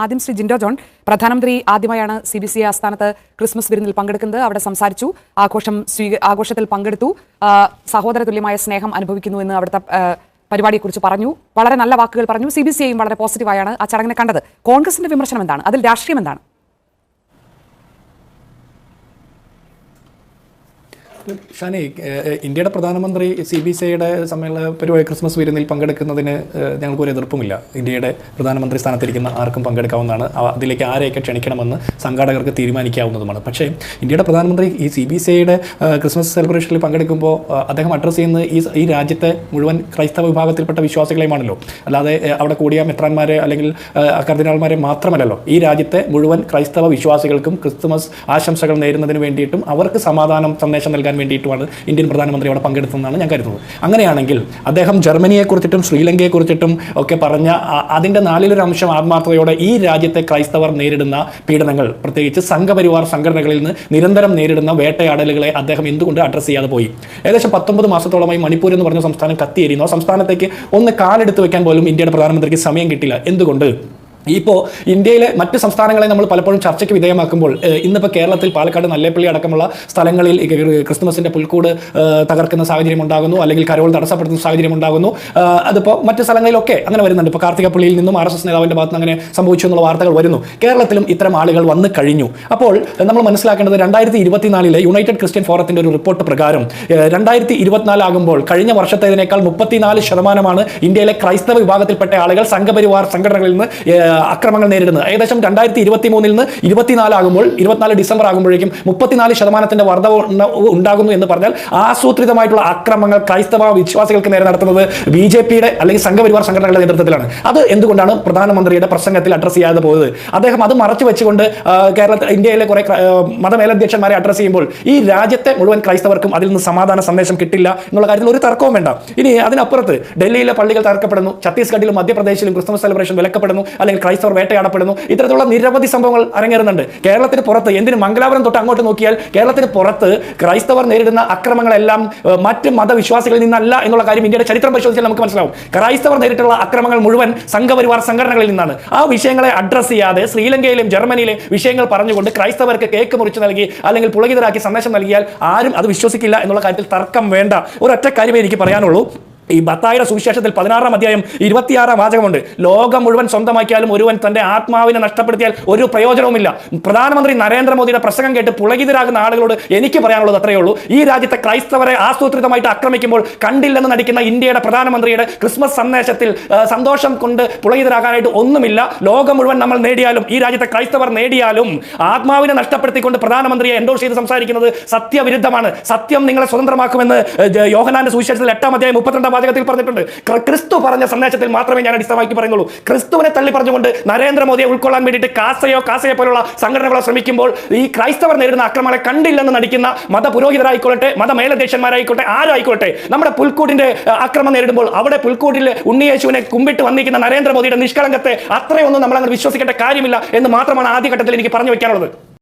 ആദ്യം ശ്രീ ജിൻഡോ ജോൺ, പ്രധാനമന്ത്രി ആദ്യമായാണ് CBC ആസ്ഥാനത്ത് ക്രിസ്മസ് വിരുന്നിൽ പങ്കെടുക്കുന്നത്. അവിടെ സംസാരിച്ചു, ആഘോഷത്തിൽ പങ്കെടുത്തു, സഹോദര തുല്യമായ സ്നേഹം അനുഭവിക്കുന്നു എന്ന് അവിടുത്തെ പരിപാടിയെക്കുറിച്ച് പറഞ്ഞു. വളരെ നല്ല വാക്കുകൾ പറഞ്ഞു. CBCയെയും വളരെ പോസിറ്റീവായാണ് ആ ചടങ്ങിനെ കണ്ടത്. കോൺഗ്രസിന്റെ വിമർശനം എന്താണ്? അതിൽ രാഷ്ട്രീയം എന്താണ്? ഷാനി, ഇന്ത്യയുടെ പ്രധാനമന്ത്രി CBCയുടെ പരിപാടി ക്രിസ്മസ് വിരുന്നിൽ പങ്കെടുക്കുന്നതിന് ഞങ്ങൾക്കൊരു എതിർപ്പുമില്ല. ഇന്ത്യയുടെ പ്രധാനമന്ത്രി സ്ഥാനത്തിരിക്കുന്ന ആർക്കും പങ്കെടുക്കാവുന്നതാണ്. അതിലേക്ക് ആരെയൊക്കെ ക്ഷണിക്കണമെന്ന് സംഘാടകർക്ക് തീരുമാനിക്കാവുന്നതുമാണ്. പക്ഷേ ഇന്ത്യയുടെ പ്രധാനമന്ത്രി ഈ CBCയുടെ ക്രിസ്മസ് സെലിബ്രേഷനിൽ പങ്കെടുക്കുമ്പോൾ അദ്ദേഹം അഡ്രസ്സ് ചെയ്യുന്നത് ഈ രാജ്യത്തെ മുഴുവൻ ക്രൈസ്തവ വിഭാഗത്തിൽപ്പെട്ട വിശ്വാസികളെയുമാണല്ലോ. അല്ലാതെ അവിടെ കൂടിയ മെത്രാന്മാരെ അല്ലെങ്കിൽ കർദിനാൾമാരെ മാത്രമല്ലല്ലോ. ഈ രാജ്യത്തെ മുഴുവൻ ക്രൈസ്തവ വിശ്വാസികൾക്കും ക്രിസ്തുമസ് ആശംസകൾ നേരുന്നതിന് വേണ്ടിയിട്ടും അവർക്ക് സമാധാനം സന്ദേശം നൽകാൻ വേണ്ടിയിട്ടുമാണ് ഇന്ത്യൻ പ്രധാനമന്ത്രി അവിടെ പങ്കെടുത്തതെന്നാണ് ഞാൻ കരുതുന്നത്. അങ്ങനെയാണെങ്കിൽ അദ്ദേഹം ജർമ്മനിയെക്കുറിച്ചിട്ടും ശ്രീലങ്കയെക്കുറിച്ചിട്ടും ഒക്കെ പറഞ്ഞ അതിൻ്റെ 4-1 അംശം ആത്മാർത്ഥതയോടെ ഈ രാജ്യത്തെ ക്രൈസ്തവർ നേരിടുന്ന പീഡനങ്ങൾ, പ്രത്യേകിച്ച് സംഘപരിവാർ സംഘടനകളിൽ നിന്ന് നിരന്തരം നേരിടുന്ന വേട്ടയാടലുകളെ അദ്ദേഹം എന്തുകൊണ്ട് അഡ്രസ്സ് ചെയ്യാതെ പോയി? ഏകദേശം 19 മാസത്തോളമായി മണിപ്പൂർ എന്ന് പറഞ്ഞ സംസ്ഥാനം കത്തിയേരിയുന്നു. ആ സംസ്ഥാനത്തേക്ക് ഒന്ന് കാലെടുത്ത് വെക്കാൻ പോലും ഇന്ത്യയുടെ പ്രധാനമന്ത്രിക്ക് സമയം കിട്ടില്ല. എന്തുകൊണ്ട്? ഇപ്പോൾ ഇന്ത്യയിലെ മറ്റ് സംസ്ഥാനങ്ങളെ നമ്മൾ പലപ്പോഴും ചർച്ചയ്ക്ക് വിധേയമാക്കുമ്പോൾ ഇന്നിപ്പോൾ കേരളത്തിൽ പാലക്കാട് നല്ലേപ്പള്ളി അടക്കമുള്ള സ്ഥലങ്ങളിൽ ക്രിസ്തുമസിൻ്റെ പുൽക്കൂട് തകർക്കുന്ന സാഹചര്യം ഉണ്ടാകുന്നു, അല്ലെങ്കിൽ കരോൾ തടസ്സപ്പെടുത്തുന്ന സാഹചര്യം ഉണ്ടാകുന്നു. അതിപ്പോൾ മറ്റ് സ്ഥലങ്ങളിലൊക്കെ അങ്ങനെ വരുന്നുണ്ട്. ഇപ്പോൾ കാർത്തികപ്പള്ളിയിൽ നിന്നും RSS നേതാവിൻ്റെ ഭാഗത്ത് അങ്ങനെ സംഭവിച്ചു എന്നുള്ള വാർത്തകൾ വരുന്നു. കേരളത്തിലും ഇത്തരം ആളുകൾ വന്നു കഴിഞ്ഞു. അപ്പോൾ നമ്മൾ മനസ്സിലാക്കേണ്ടത് 2024 യുണൈറ്റഡ് ക്രിസ്ത്യൻ ഫോറത്തിൻ്റെ ഒരു റിപ്പോർട്ട് പ്രകാരം 2024 ആകുമ്പോൾ കഴിഞ്ഞ വർഷത്തേതിനേക്കാൾ 34% ഇന്ത്യയിലെ ക്രൈസ്തവ വിഭാഗത്തിൽപ്പെട്ട ആളുകൾ സംഘപരിവാർ സംഘടനകളിൽ നിന്ന് അക്രമങ്ങൾ നേരിടുന്നത്. ഏകദേശം 2023 നിന്ന് 24 ആകുമ്പോൾ 24 ഡിസംബർ ആകുമ്പോഴേക്കും 34% വർധന ഉണ്ടാകുന്നു എന്ന് പറഞ്ഞാൽ ആസൂത്രിതമായിട്ടുള്ള അക്രമങ്ങൾ ക്രൈസ്തവ വിശ്വാസികൾക്ക് നേരെ നടത്തുന്നത് BJPയുടെ അല്ലെങ്കിൽ സംഘപരിവാർ സംഘടനകളുടെ നേതൃത്വത്തിലാണ്. അത് എന്തുകൊണ്ടാണ് പ്രധാനമന്ത്രിയുടെ പ്രസംഗത്തിൽ അഡ്രസ് ചെയ്യാതെ പോയത്? അദ്ദേഹം അത് മറച്ചു വെച്ചുകൊണ്ട് ഇന്ത്യയിലെ കുറെ മതമേലധ്യക്ഷന്മാരെ അഡ്രസ് ചെയ്യുമ്പോൾ ഈ രാജ്യത്തെ മുഴുവൻ ക്രൈസ്തവർക്കും അതിൽ നിന്ന് സമാധാന സന്ദേശം കിട്ടില്ല എന്നുള്ള കാര്യത്തിൽ ഒരു തർക്കവും വേണ്ട. ഇനി അതിനപ്പുറത്ത് ഡൽഹിയിലെ പള്ളികൾ തകർക്കപ്പെടുന്നു, ഛത്തീസ്ഗഡിലും മധ്യപ്രദേശിലും ക്രിസ്മസ് സെലിബ്രേഷൻ വിലക്കപ്പെടുന്നു, അല്ലെങ്കിൽ ക്രൈസ്തവർ വേട്ടയാടപ്പെടുന്നു. ഇത്തരത്തിലുള്ള നിരവധി സംഭവങ്ങൾ അരങ്ങേറുന്നുണ്ട്. കേരളത്തിന് പുറത്ത്, എന്തിന് മംഗലാപുരം തൊട്ട് അങ്ങോട്ട് നോക്കിയാൽ കേരളത്തിന് പുറത്ത് ക്രൈസ്തവർ നേരിടുന്ന അക്രമങ്ങളെല്ലാം മറ്റ് മതവിശ്വാസികളിൽ നിന്നല്ല എന്നുള്ള കാര്യം ഇന്ത്യയുടെ ചരിത്രം പരിശോധിച്ചാൽ നമുക്ക് മനസ്സിലാവും. ക്രൈസ്തവർ നേരിട്ടുള്ള അക്രമങ്ങൾ മുഴുവൻ സംഘപരിവാർ സംഘടനകളിൽ നിന്നാണ്. ആ വിഷയങ്ങളെ അഡ്രസ് ചെയ്യാതെ ശ്രീലങ്കയിലും ജർമ്മനിയിലെയും വിഷയങ്ങൾ പറഞ്ഞുകൊണ്ട് ക്രൈസ്തവർക്ക് കേക്ക് മുറിച്ച് നൽകി അല്ലെങ്കിൽ പുളകിതരാക്കി സന്ദേശം നൽകിയാൽ ആരും അത് വിശ്വസിക്കില്ല എന്നുള്ള കാര്യത്തിൽ തർക്കം വേണ്ട. ഒരൊറ്റ കാര്യമേ എനിക്ക് പറയാനുള്ളൂ. ഈ മത്തായിയുടെ സുവിശേഷത്തിൽ 16-ാം അധ്യായം 26-ാം വാചകമുണ്ട്. ലോകം മുഴുവൻ സ്വന്തമാക്കിയാലും ഒരുവൻ തന്റെ ആത്മാവിനെ നഷ്ടപ്പെടുത്തിയാൽ ഒരു പ്രയോജനവുമില്ല. പ്രധാനമന്ത്രി നരേന്ദ്രമോദിയുടെ പ്രസംഗം കേട്ട് പുളകിതരാകുന്ന ആളുകളോട് എനിക്ക് പറയാനുള്ളത് അത്രയേ ഉള്ളൂ. ഈ രാജ്യത്തെ ക്രൈസ്തവരെ ആസൂത്രിതമായിട്ട് ആക്രമിക്കുമ്പോൾ കണ്ടില്ലെന്ന് നടിക്കുന്ന ഇന്ത്യയുടെ പ്രധാനമന്ത്രിയുടെ ക്രിസ്മസ് സന്ദേശത്തിൽ സന്തോഷം കൊണ്ട് പുളകിതരാകാനായിട്ട് ഒന്നുമില്ല. ലോകം മുഴുവൻ നമ്മൾ നേടിയാലും, ഈ രാജ്യത്തെ ക്രൈസ്തവർ നേടിയാലും ആത്മാവിനെ നഷ്ടപ്പെടുത്തിക്കൊണ്ട് പ്രധാനമന്ത്രിയെ എൻഡോഴ്സ് ചെയ്ത് സംസാരിക്കുന്നത് സത്യവിരുദ്ധമാണ്. സത്യം നിങ്ങളെ സ്വതന്ത്രമാക്കുമെന്ന് യോഹന്നാന്റെ സുവിശേഷത്തിൽ 8-ാം അധ്യായം 32-ാം വാചകത്തിൽ പറഞ്ഞിട്ടുണ്ട്. ക്രിസ്തു പറഞ്ഞ സന്ദേശത്തിൽ മാത്രമേ ഞാൻ അടിസ്ഥാനമാക്കി പറയുന്നുള്ളൂ. ക്രിസ്തുവിനെ തള്ളി പറഞ്ഞുകൊണ്ട് നരേന്ദ്രമോദിയെ ഉൾക്കൊള്ളാൻ വേണ്ടിയിട്ട് കാസയെ പോലുള്ള സംഘടനകളെ ശ്രമിക്കുമ്പോൾ ഈ ക്രൈസ്തവർ നേരിടുന്ന അക്രമങ്ങളെ കണ്ടില്ലെന്ന് നടിക്കുന്ന മതപുരോഹിതരായിക്കൊള്ളട്ടെ, മതമേലധ്യക്ഷന്മാരായിക്കോട്ടെ, ആരായിക്കോട്ടെ, നമ്മുടെ പുൽക്കൂടിന്റെ അക്രമം നേരിടുമ്പോൾ അവിടെ പുൽക്കൂടിൽ ഉണ്ണിയേശുവിനെ കുമ്പിട്ട് വന്നിരിക്കുന്ന നരേന്ദ്രമോദിയുടെ നിഷ്കളങ്കത്തെ അത്രയൊന്നും നമ്മൾ അങ്ങനെ വിശ്വസിക്കേണ്ട കാര്യമില്ല എന്ന് മാത്രമാണ് ആദ്യഘട്ടത്തിൽ എനിക്ക് പറഞ്ഞു വെക്കാനുള്ളത്.